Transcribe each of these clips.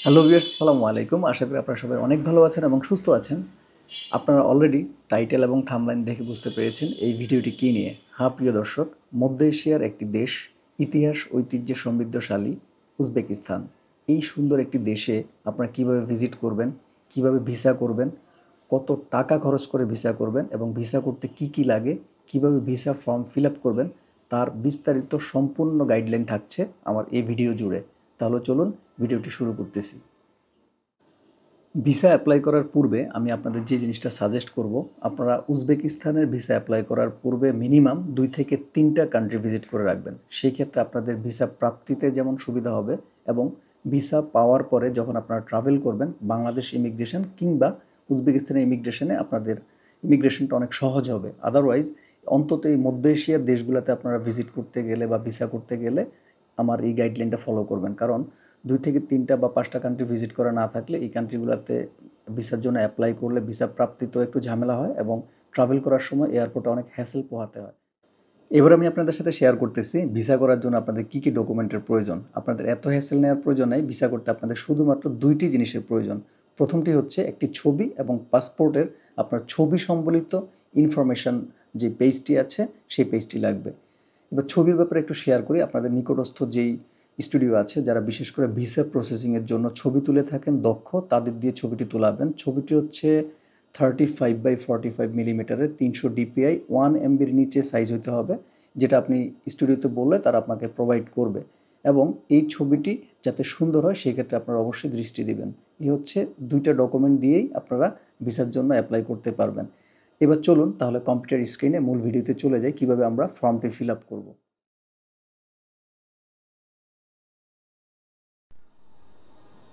Hello viewers, আসসালামু আলাইকুম। আশা করি আপনারা সবাই অনেক ভালো আছেন এবং সুস্থ আছেন। আপনারা অলরেডি টাইটেল এবং থাম্বনেইল দেখে বুঝতে পেরেছেন এই ভিডিওটি কী নিয়ে। হ্যাঁ প্রিয় দর্শক, মধ্য এশিয়ার একটি দেশ, ইতিহাস ঐতিহ্যে সমৃদ্ধশালী উজবেকিস্তান। এই সুন্দর একটি দেশে আপনারা কীভাবে ভিজিট করবেন, কীভাবে ভিসা করবেন, কত টাকা খরচ করে ভিসা করবেন এবং ভিসা করতে কী কী লাগে, কীভাবে ভিসা ফর্ম ফিল আপ করবেন, তার বিস্তারিত সম্পূর্ণ গাইডলাইন থাকছে আমার এই ভিডিও জুড়ে। তাহলে চলুন ভিডিওটি শুরু করতেছি। ভিসা অ্যাপ্লাই করার পূর্বে আমি আপনাদের যে জিনিসটা সাজেস্ট করব, আপনারা উজবেকিস্তানের ভিসা অ্যাপ্লাই করার পূর্বে মিনিমাম 2 থেকে 3টা কান্ট্রি ভিজিট করে রাখবেন। সেই ক্ষেত্রে আপনাদের ভিসা প্রাপ্তিতে যেমন সুবিধা হবে এবং ভিসা পাওয়ার পরে যখন আপনারা ট্রাভেল করবেন বাংলাদেশ ইমিগ্রেশন কিংবা উজবেকিস্তানের ইমিগ্রেশনে আপনাদের ইমিগ্রেশনটা অনেক সহজ হবে। আদারওয়াইজ অন্তত এই মধ্য এশিয়ার দেশগুলোতে আপনারা ভিজিট করতে গেলে বা ভিসা করতে গেলে আমার এই গাইডলাইনটা ফলো করবেন। কারণ 2 থেকে 3টা বা 5টা কান্ট্রি ভিজিট করা না থাকলে এই কান্ট্রিগুলোতে ভিসার জন্য অ্যাপ্লাই করলে ভিসা প্রাপ্তিতেও একটু ঝামেলা হয় এবং ট্রাভেল করার সময় এয়ারপোর্টে অনেক হ্যাসেল পোহাতে হয়। এবার আমি আপনাদের সাথে শেয়ার করতেছি ভিসা করার জন্য আপনাদের কী কী ডকুমেন্টের প্রয়োজন। আপনাদের এত হ্যাসেল নেওয়ার প্রয়োজন নেই। ভিসা করতে আপনাদের শুধুমাত্র 2টি জিনিসের প্রয়োজন। প্রথমটি হচ্ছে একটি ছবি এবং পাসপোর্টের আপনার ছবি সম্বলিত ইনফরমেশন যে পেজটি আছে সেই পেজটি লাগবে। এবার ছবির ব্যাপারে একটু শেয়ার করি। আপনাদের নিকটস্থ যেই স্টুডিও আছে যারা বিশেষ করে ভিসা প্রসেসিংয়ের জন্য ছবি তুলে থাকেন দক্ষ, তাদের দিয়ে ছবিটি তোলাবেন। ছবিটি হচ্ছে 35x45 মিলিমিটারের 300 ডিপিআই 1 এমবির নিচে সাইজ হতে হবে, যেটা আপনি স্টুডিওতে বললে তারা আপনাকে প্রোভাইড করবে। এবং এই ছবিটি যাতে সুন্দর হয় সেই ক্ষেত্রে আপনারা অবশ্যই দৃষ্টি দিবেন। এই হচ্ছে 2টা ডকুমেন্ট দিয়েই আপনারা ভিসার জন্য অ্যাপ্লাই করতে পারবেন। এবার চলুন তাহলে কম্পিউটার স্ক্রিনে মূল ভিডিওতে চলে যাই কীভাবে আমরা ফর্মটি ফিল আপ করব।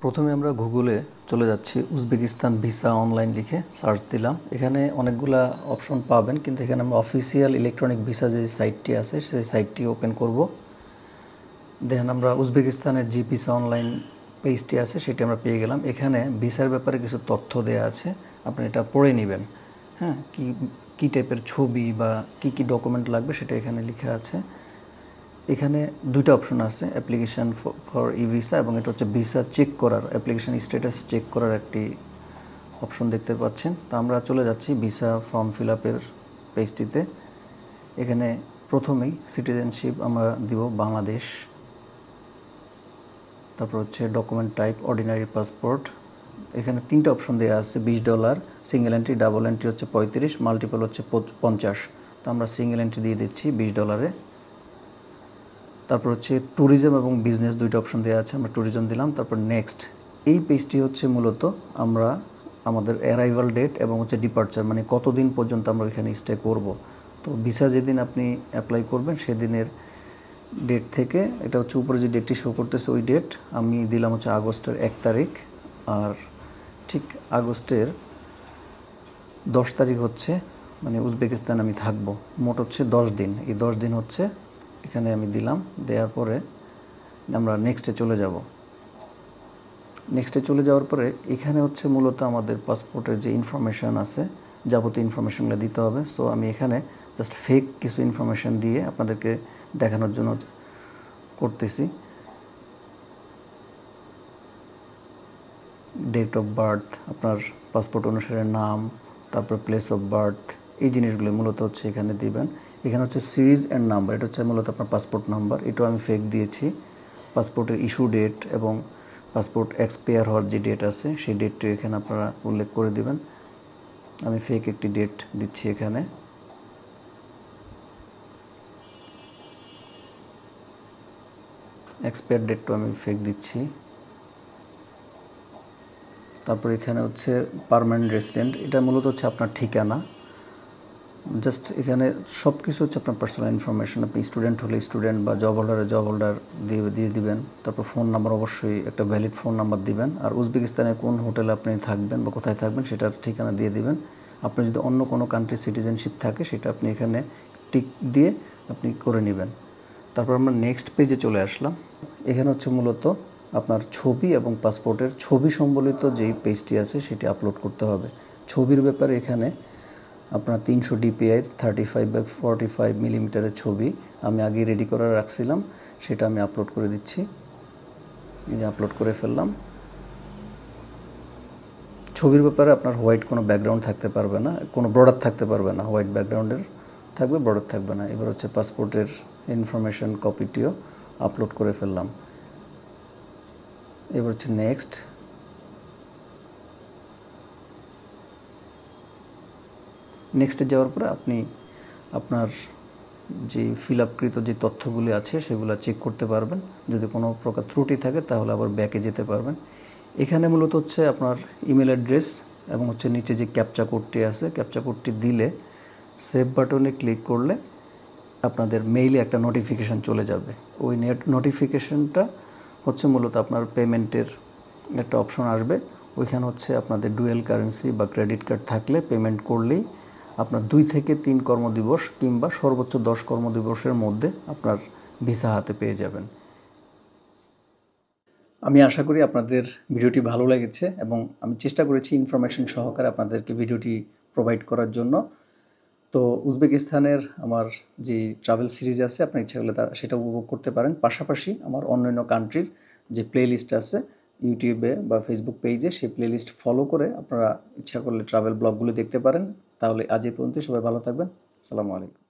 প্রথমে আমরা গুগলে চলে যাচ্ছি, উজবেকিস্তান ভিসা অনলাইন লিখে সার্চ দিলাম। এখানে অনেকগুলা অপশন পাবেন, কিন্তু এখানে আমরা অফিসিয়াল ইলেকট্রনিক ভিসা যে সাইটটি আছে সেই সাইটটি ওপেন করব। দেখেন আমরা উজবেকিস্তানের যে ভিসা অনলাইন পেজটি আছে সেটি আমরা পেয়ে গেলাম। এখানে ভিসার ব্যাপারে কিছু তথ্য দেওয়া আছে, আপনি এটা পড়ে নেবেন। হ্যাঁ, কী টাইপের ছবি বা কী ডকুমেন্ট লাগবে সেটা এখানে লেখা আছে। এখানে 2টা অপশন আছে, অ্যাপ্লিকেশান ফর ই ভিসা এবং এটা হচ্ছে ভিসা চেক করার, অ্যাপ্লিকেশান স্ট্যাটাস চেক করার একটি অপশন দেখতে পাচ্ছেন। তা আমরা চলে যাচ্ছি ভিসা ফর্ম ফিল আপের পেজটিতে। এখানে প্রথমেই সিটিজেনশিপ আমরা দিব বাংলাদেশ, তারপর হচ্ছে ডকুমেন্ট টাইপ অর্ডিনারি পাসপোর্ট। এখানে 3টা অপশন দেওয়া আছে, $20, সিঙ্গেল এন্ট্রি, ডাবল এন্ট্রি হচ্ছে 35, মাল্টিপল হচ্ছে 50। তো আমরা সিঙ্গেল এন্ট্রি দিয়ে দিচ্ছি $20। তারপর হচ্ছে ট্যুরিজম এবং বিজনেস 2টা অপশন দেওয়া আছে, আমরা ট্যুরিজম দিলাম। তারপর নেক্সট, এই পেজটি হচ্ছে মূলত আমরা আমাদের অ্যারাইভাল ডেট এবং হচ্ছে ডিপার্চার, মানে কতদিন পর্যন্ত আমরা এখানে স্টে করব। তো ভিসা যেদিন আপনি অ্যাপ্লাই করবেন সেদিনের ডেট থেকে, এটা হচ্ছে উপরে যে ডেটটি শো করতেছে ওই ডেট আমি দিলাম হচ্ছে আগস্টের 1 তারিখ, আর ঠিক আগস্টের 10 তারিখ হচ্ছে মানে উজবেকিস্তান আমি থাকবো। মোট হচ্ছে 10 দিন। এই 10 দিন হচ্ছে এখানে আমি দিলাম। দেওয়ার পরে আমরা নেক্সটে চলে যাব। নেক্সটে চলে যাওয়ার পরে এখানে হচ্ছে মূলত আমাদের পাসপোর্টের যে ইনফরমেশান আছে যাবতীয় ইনফরমেশনগুলো দিতে হবে। সো আমি এখানে জাস্ট ফেক কিছু ইনফরমেশান দিয়ে আপনাদেরকে দেখানোর জন্য করতেছি। ডেট অফ বার্থ, আপনার পাসপোর্ট অনুসারে নাম, তারপর প্লেস অফ বার্থ, এই জিনিসগুলো মূলত হচ্ছে এখানে দিবেন। এখানে হচ্ছে সিরিজ অ্যান্ড নাম্বার, এটা হচ্ছে মূলত আপনার পাসপোর্ট নাম্বার, এটাও আমি ফেক দিয়েছি। পাসপোর্টের ইস্যু ডেট এবং পাসপোর্ট এক্সপায়ার হওয়ার যে ডেট আছে সেই ডেটটি এখানে আপনারা উল্লেখ করে দিবেন। আমি ফেক একটি ডেট দিচ্ছি এখানে। এক্সপায়ার ডেটটাও আমি ফেক দিচ্ছি। তারপর এখানে হচ্ছে পার্মানেন্ট রেসিডেন্ট, এটা মূলত হচ্ছে আপনার ঠিকানা। জাস্ট এখানে সব কিছু হচ্ছে আপনার পার্সোনাল ইনফরমেশন। আপনি স্টুডেন্ট হলে স্টুডেন্ট বা জব হোল্ডারে জব হোল্ডার দিয়ে দিবেন। তারপর ফোন নাম্বার, অবশ্যই একটা ভ্যালিড ফোন নাম্বার দিবেন। আর উজবেকিস্তানে কোন হোটেলে আপনি থাকবেন বা কোথায় থাকবেন সেটার ঠিকানা দিয়ে দিবেন। আপনার যদি অন্য কোনো কান্ট্রির সিটিজেনশিপ থাকে সেটা আপনি এখানে টিক দিয়ে আপনি করে নেবেন। তারপর আমরা নেক্সট পেজে চলে আসলাম। এখানে হচ্ছে মূলত আপনার ছবি এবং পাসপোর্টের ছবি সম্বলিত যেই পেজটি আছে সেটি আপলোড করতে হবে। ছবির ব্যাপারে এখানে আপনার 300 ডিপিআই 35x45 মিলিমিটারের ছবি আমি আগে রেডি করে রাখছিলাম, সেটা আমি আপলোড করে দিচ্ছি। এই যে আপলোড করে ফেললাম। ছবির ব্যাপারে আপনার হোয়াইট কোনো ব্যাকগ্রাউন্ড থাকতে পারবে না, কোনো বর্ডার থাকতে পারবে না, হোয়াইট ব্যাকগ্রাউন্ডের থাকবে, বর্ডার থাকবে না। এবার হচ্ছে পাসপোর্টের ইনফরমেশন কপিটিও আপলোড করে ফেললাম। এবার হচ্ছে নেক্সট। নেক্সটে যাওয়ার পরে আপনি আপনার যে ফিল আপকৃত যে তথ্যগুলি আছে সেগুলো চেক করতে পারবেন। যদি কোনো প্রকার ত্রুটি থাকে তাহলে আবার ব্যাকে যেতে পারবেন। এখানে মূলত হচ্ছে আপনার ইমেল অ্যাড্রেস এবং হচ্ছে নিচে যে ক্যাপচা কোডটি আছে, ক্যাপচা কোডটি দিলে সেভ বাটনে ক্লিক করলে আপনাদের মেইলে একটা নোটিফিকেশান চলে যাবে। ওই নোটিফিকেশানটা হচ্ছে মূলত আপনার পেমেন্টের একটা অপশন আসবে। ওইখানে হচ্ছে আপনাদের ডুয়েল কারেন্সি বা ক্রেডিট কার্ড থাকলে পেমেন্ট করলেই আপনার 2 থেকে 3 কর্মদিবস কিংবা সর্বোচ্চ 10 কর্মদিবসের মধ্যে আপনার ভিসা হাতে পেয়ে যাবেন। আমি আশা করি আপনাদের ভিডিওটি ভালো লেগেছে এবং আমি চেষ্টা করেছি ইনফরমেশন সহকারে আপনাদেরকে ভিডিওটি প্রোভাইড করার জন্য। তো উজবেকিস্তানের আমার যে ট্রাভেল সিরিজ আছে, আপনার ইচ্ছা করলে সেটা উপভোগ করতে পারেন। পাশাপাশি আমার অন্যান্য কান্ট্রির যে প্লে লিস্ট আছে ইউটিউবে বা ফেসবুক পেজে, সেই প্লে লিস্ট ফলো করে আপনারা ইচ্ছা করলে ট্রাভেল ব্লগগুলো দেখতে পারেন। তাহলে আজ এই পর্যন্ত, সবাই ভালো থাকবেন। আসসালামু আলাইকুম।